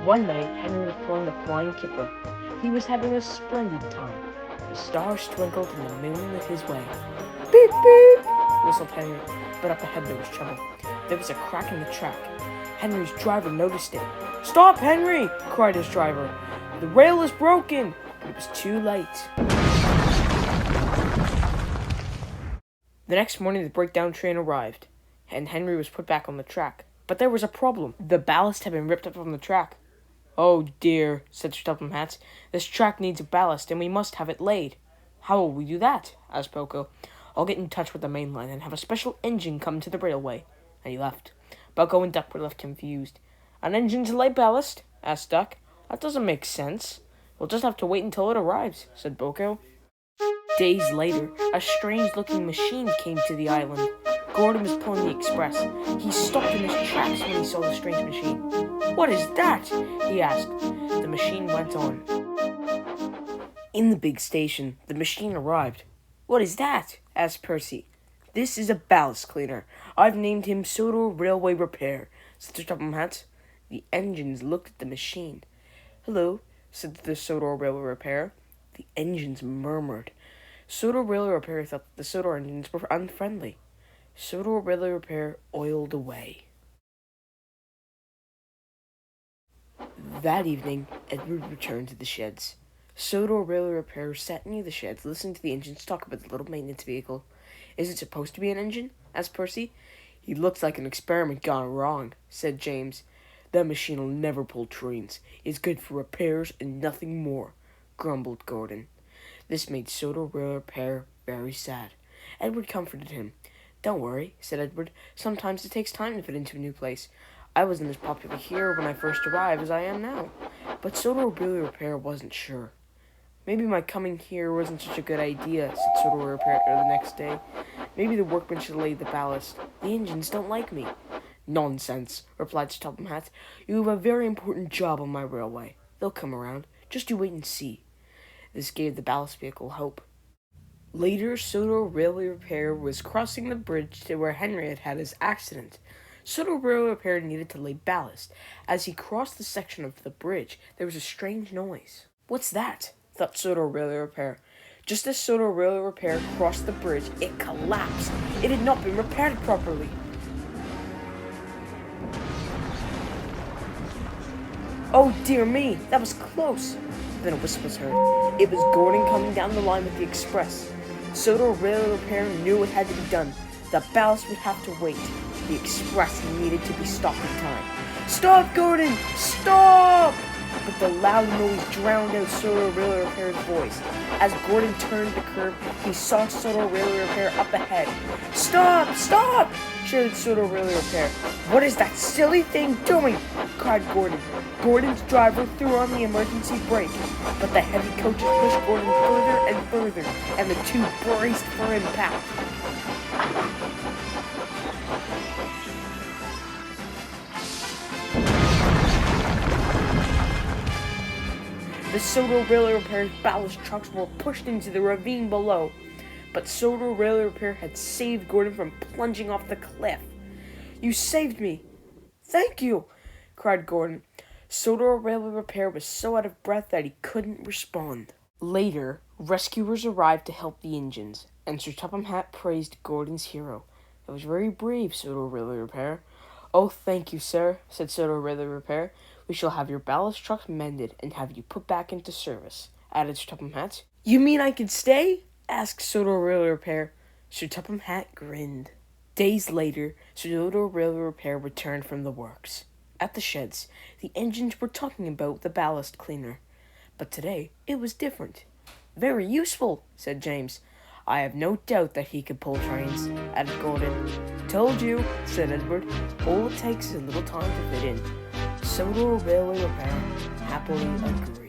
One night, Henry was pulling the flying kipper. He was having a splendid time. The stars twinkled and the moon lit his way. Beep, beep, whistled Henry, but up ahead there was trouble. There was a crack in the track. Henry's driver noticed it. "Stop, Henry!" cried his driver. "The rail is broken!" But it was too late. The next morning, the breakdown train arrived, and Henry was put back on the track. But there was a problem. The ballast had been ripped up from the track. "Oh dear," said Sir Topham Hatt. "This track needs a ballast, and we must have it laid." "How will we do that?" asked Boko. "I'll get in touch with the main line and have a special engine come to the railway." And he left. Boko and Duck were left confused. "An engine to lay ballast?" asked Duck. "That doesn't make sense." "We'll just have to wait until it arrives," said Boko. Days later, a strange-looking machine came to the island. Gordon was pulling the express. He stopped in his tracks when he saw the strange machine. "What is that?" he asked. The machine went on. In the big station, the machine arrived. "What is that?" asked Percy. "This is a ballast cleaner. I've named him Sodor Railway Repair," said Sir Topham Hatt. The engines looked at the machine. "Hello," said the Sodor Railway Repair. The engines murmured. Sodor Railway Repair thought that the Sodor engines were unfriendly. Sodor Railway Repair oiled away. That evening, Edward returned to the sheds. Sodor Railway Repair sat near the sheds, listening to the engines talk about the little maintenance vehicle. "Is it supposed to be an engine?" asked Percy. "He looks like an experiment gone wrong," said James. "That machine'll never pull trains. It's good for repairs and nothing more," grumbled Gordon. This made Sodor Railway Repair very sad. Edward comforted him. "Don't worry," said Edward. "Sometimes it takes time to fit into a new place. I wasn't as popular here when I first arrived as I am now." But Sodor Railway Repair wasn't sure. "Maybe my coming here wasn't such a good idea," said Sodor Repair the next day. "Maybe the workmen should lay the ballast. The engines don't like me." "Nonsense," replied Sir Topham Hatt. "You have a very important job on my railway. They'll come around. Just you wait and see." This gave the ballast vehicle hope. Later, Sodor Railway Repair was crossing the bridge to where Henry had had his accident. Sodor Railway Repair needed to lay ballast. As he crossed the section of the bridge, there was a strange noise. "What's that?" thought Sodor Railway Repair. Just as Sodor Railway Repair crossed the bridge, it collapsed. It had not been repaired properly. "Oh dear me, that was close." Then a whisper was heard. It was Gordon coming down the line with the express. Sodor Railway Repair knew what had to be done. The ballast would have to wait. The express needed to be stopped in time. "Stop, Gordon! Stop!" But the loud noise drowned out Sodor Railway Repair's voice. As Gordon turned the curve, he saw Sodor Railway Repair up ahead. "Stop! Stop!" shouted Sodor Railway Repair. "What is that silly thing doing?" cried Gordon. Gordon's driver threw on the emergency brake, but the heavy coaches pushed Gordon further and further, and the two braced for impact. The Sodor Railway Repair's ballast trucks were pushed into the ravine below, but Sodor Railway Repair had saved Gordon from plunging off the cliff. "You saved me!" "Thank you!" cried Gordon. Sodor Railway Repair was so out of breath that he couldn't respond. Later, rescuers arrived to help the engines, and Sir Topham Hatt praised Gordon's hero. "It was very brave, Sodor Railway Repair." "Oh, thank you, sir," said Sodor Railway Repair. "We shall have your ballast trucks mended and have you put back into service," added Sir Topham Hatt. "You mean I can stay?" asked Sodor Railway Repair. Sir Topham Hatt grinned. Days later, Sodor Railway Repair returned from the works. At the sheds, the engines were talking about the ballast cleaner. But today, it was different. "Very useful," said James. "I have no doubt that he could pull trains," added Gordon. "Told you," said Edward. "All it takes is a little time to fit in." Sodor Railway Repair happily agreed.